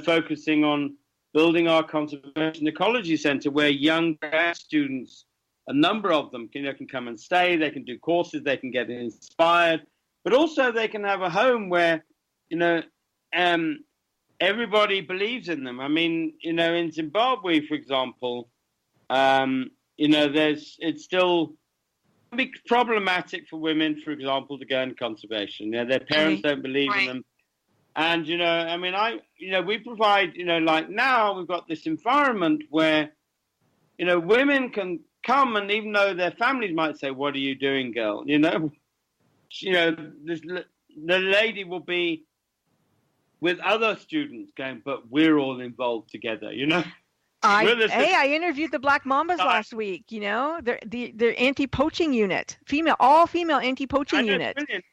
focusing on building our conservation ecology center where young grad students, a number of them, can come and stay, they can do courses, they can get inspired, but also they can have a home where, everybody believes in them. In Zimbabwe, for example, it's still be problematic for women, for example, to go into conservation. Their parents don't believe in them. And, we provide, like now we've got this environment where, women can come, and even though their families might say, "What are you doing, girl?" The lady will be with other students going, "But we're all involved together," I interviewed the Black Mambas last week. They're anti-poaching unit, all female anti-poaching unit. Brilliant.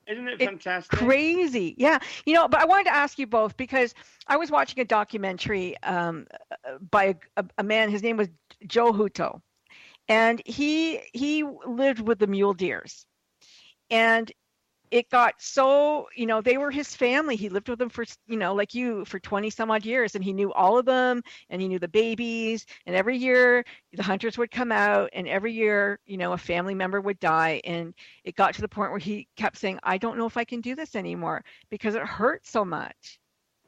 Isn't it fantastic? Crazy, yeah. But I wanted to ask you both because I was watching a documentary by a man. His name was Joe Hutto, and he lived with the mule deers, and it got so, they were his family. He lived with them for, like you, for 20 some odd years, and he knew all of them, and he knew the babies, and every year the hunters would come out, and every year, a family member would die, and it got to the point where he kept saying, "I don't know if I can do this anymore because it hurts so much."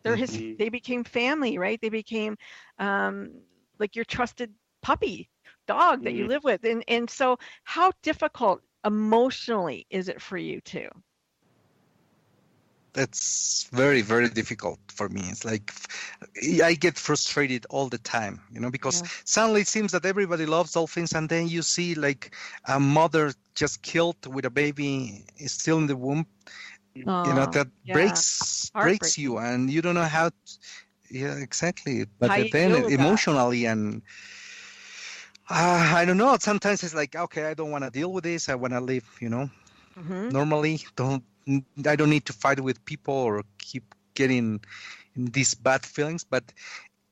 They became family, right? They became like your trusted puppy dog that you live with. And so how difficult emotionally is it for you too? That's very, very difficult for me. It's like I get frustrated all the time, because suddenly it seems that everybody loves dolphins, and then you see like a mother just killed with a baby still in the womb. That breaks you, and you don't know how. Exactly. But then emotionally and I don't know. Sometimes it's like, okay, I don't want to deal with this. I want to live, normally. I don't need to fight with people or keep getting these bad feelings. But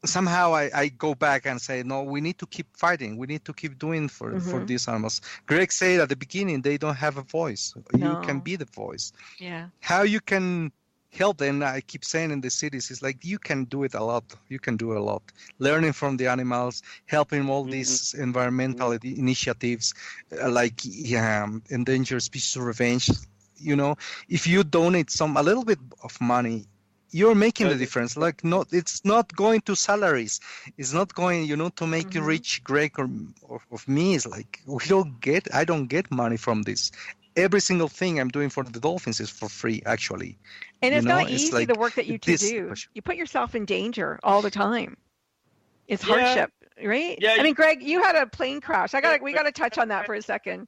somehow I go back and say, no, we need to keep fighting. We need to keep doing for these animals. Greg said at the beginning, they don't have a voice. No. You can be the voice. Yeah. How you can help them, I keep saying in the cities, is like you can do it a lot. You can do a lot. Learning from the animals, helping all these environmental initiatives like Endangered Species Revenge. You know, if you donate a little bit of money, you're making the difference. Like, it's not going to salaries. It's not going, to make you rich, Greg or of me. It's like I don't get money from this. Every single thing I'm doing for the Dolphins is for free, actually. And it's not easy, like, the work that you do. You put yourself in danger all the time. It's hardship, right? Yeah. I mean, Greg, you had a plane crash. We got to touch on that for a second.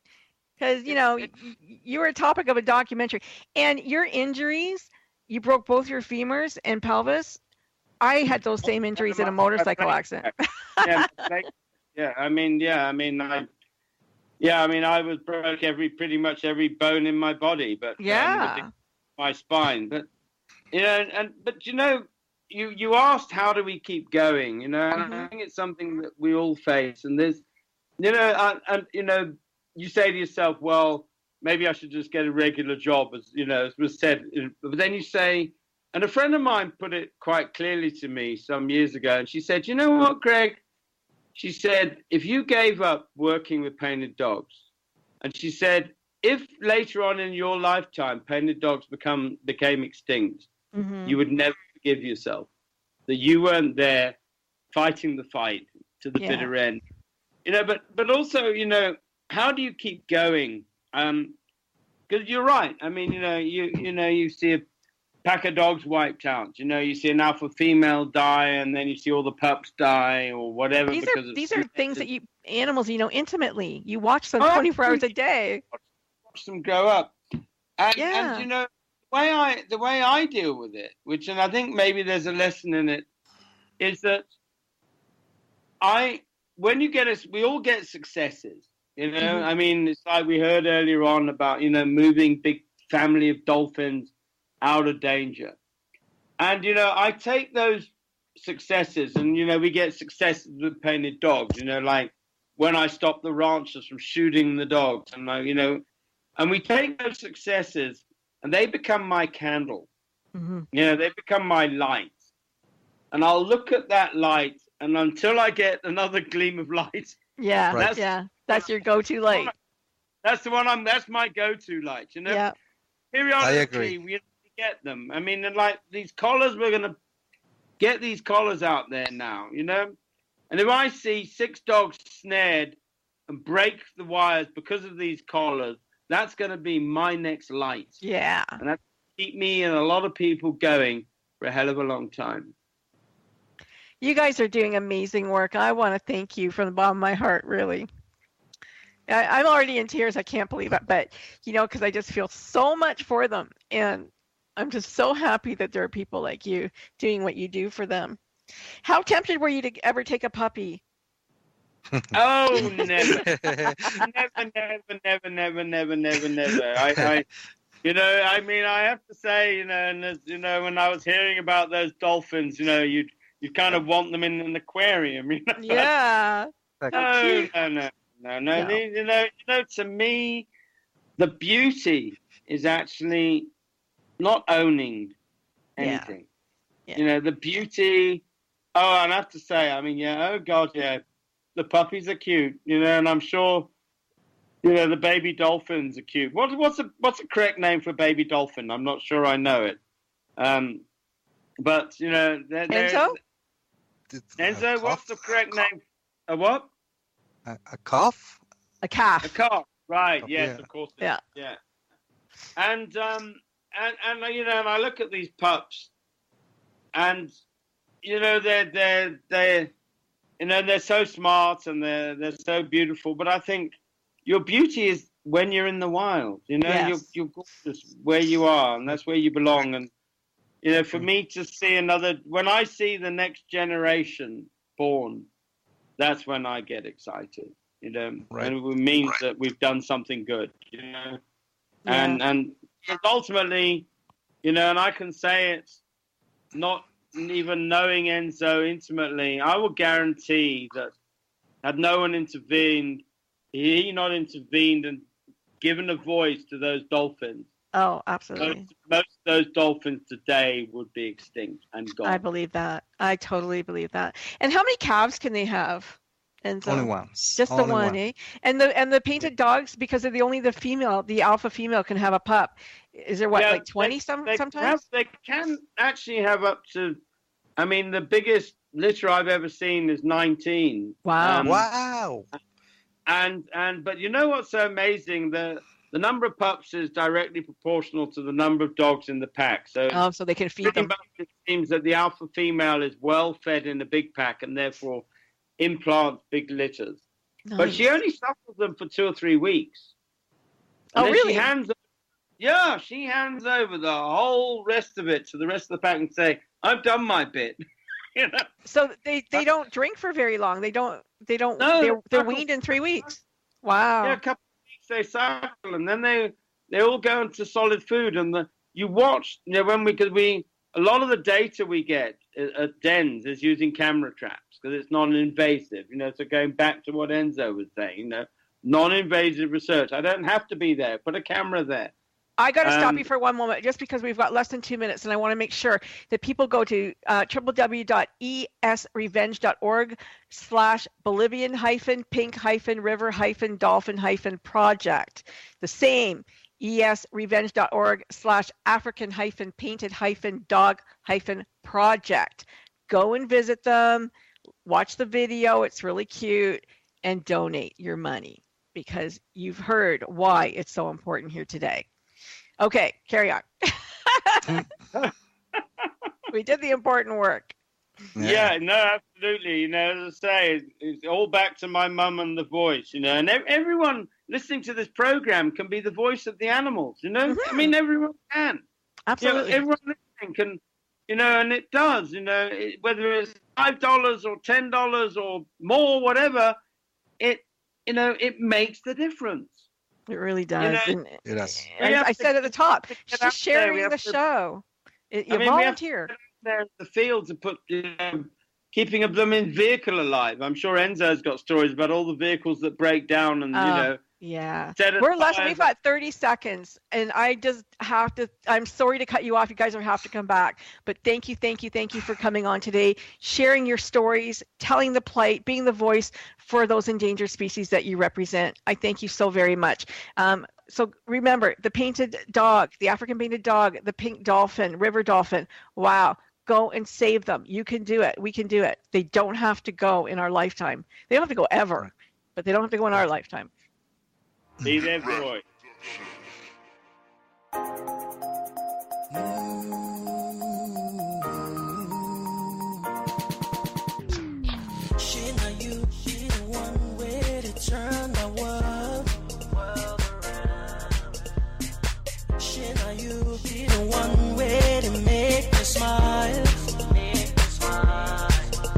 Because, you were a topic of a documentary. And your injuries, you broke both your femurs and pelvis. I had those same injuries in a motorcycle accident. I was broke pretty much every bone in my body, but my spine. But you asked how do we keep going? And I think it's something that we all face. And there's, you say to yourself, well, maybe I should just get a regular job, as was said. But then you say, and a friend of mine put it quite clearly to me some years ago, and she said, you know what, Greg? She said, if you gave up working with painted dogs, and she said, if later on in your lifetime painted dogs became extinct, you would never forgive yourself that you weren't there fighting the fight to the bitter end. But also, how do you keep going? Because you're right. I mean, you see a pack of dogs wiped out. You see an alpha female die, and then you see all the pups die or whatever. These are things that animals intimately. You watch them 24 hours a day. Watch them grow up. And the way I deal with it, and I think maybe there's a lesson in it, is that we all get successes. I mean, it's like we heard earlier on about, moving big family of dolphins out of danger. And, I take those successes and, we get successes with painted dogs, like when I stop the ranchers from shooting the dogs and, and we take those successes and they become my candle. They become my light. And I'll look at that light, and until I get another gleam of light. That's your go-to light. That's my go-to light, Yeah. Periodically, we get them. I mean, like these collars, we're going to get these collars out there now, And if I see 6 dogs snared and break the wires because of these collars, that's going to be my next light. Yeah. And that's keep me and a lot of people going for a hell of a long time. You guys are doing amazing work. I want to thank you from the bottom of my heart, really. I'm already in tears. I can't believe it. But, because I just feel so much for them. And I'm just so happy that there are people like you doing what you do for them. How tempted were you to ever take a puppy? Oh, never. Never. I have to say, when I was hearing about those dolphins, you kind of want them in an aquarium, Yeah. No. To me, the beauty is actually not owning anything. Yeah. The beauty. Oh, and I have to say, oh God, the puppies are cute, and I'm sure, the baby dolphins are cute. What's the correct name for baby dolphin? I'm not sure I know it. But Enzo? Enzo, what's the correct name? A what? A calf? A calf. A calf, right? Yes, of course. Yeah. And and I look at these pups, and they're so smart and they're so beautiful. But I think your beauty is when you're in the wild. Yes. You're gorgeous where you are, and that's where you belong. And for me to see when I see the next generation born, that's when I get excited. Right. And it means that we've done something good. And ultimately, and I can say it's not even knowing Enzo intimately, I will guarantee that had no one intervened, he not intervened and given a voice to those dolphins. Oh, absolutely. Most of those dolphins today would be extinct and gone. I believe that. I totally believe that. And how many calves can they have? And Only one. Just the one, eh? And the painted dogs, because they're the alpha female can have a pup. Is there like 20 sometimes? They can actually have up to, I mean, the biggest litter I've ever seen is 19. Wow. Wow. But you know what's so amazing? The number of pups is directly proportional to the number of dogs in the pack. So they can feed them. It seems that the alpha female is well fed in a big pack and therefore implants big litters. Nice. But she only suckles them for 2 or 3 weeks. And really? She hands over the whole rest of it to the rest of the pack and say, I've done my bit. You know? So they don't drink for very long. They don't. No, they're weaned in 3 weeks. Wow. Yeah, a couple of weeks they suckle, and then they all go into solid food. And you watch, you know, because a lot of the data we get at dens is using camera traps because it's non-invasive. You know, so going back to what Enzo was saying, you know, non-invasive research. I don't have to be there. Put a camera there. I got to stop you for one moment, just because we've got less than 2 minutes, and I want to make sure that people go to www.esrevenge.org/Bolivian-pink-river-dolphin-project. The same, esrevenge.org/African-painted-dog-project. Go and visit them, watch the video, it's really cute, and donate your money, because you've heard why it's so important here today. Okay, carry on. We did the important work. Yeah, no, absolutely. You know, as I say, it's all back to my mum and the voice, you know, and everyone listening to this program can be the voice of the animals, you know? Mm-hmm. I mean, everyone can. Absolutely. You know, everyone listening can, you know, and it does, you know, whether it's $5 or $10 or more, whatever, it makes the difference. It really does. You know, it does. I said at the top, she's sharing the show. You volunteer. There in the field to put, keeping a blooming vehicle alive. I'm sure Enzo's got stories about all the vehicles that break down and, you know. Yeah. We've got 30 seconds, and I just have to, I'm sorry to cut you off. You guys will have to come back. But thank you for coming on today, sharing your stories, telling the plight, being the voice for those endangered species that you represent. I thank you so very much. So remember, the painted dog, the African painted dog, the pink dolphin, river dolphin. Wow. Go and save them. You can do it. We can do it. They don't have to go in our lifetime. They don't have to go ever, but they don't have to go in our lifetime. Be their voice.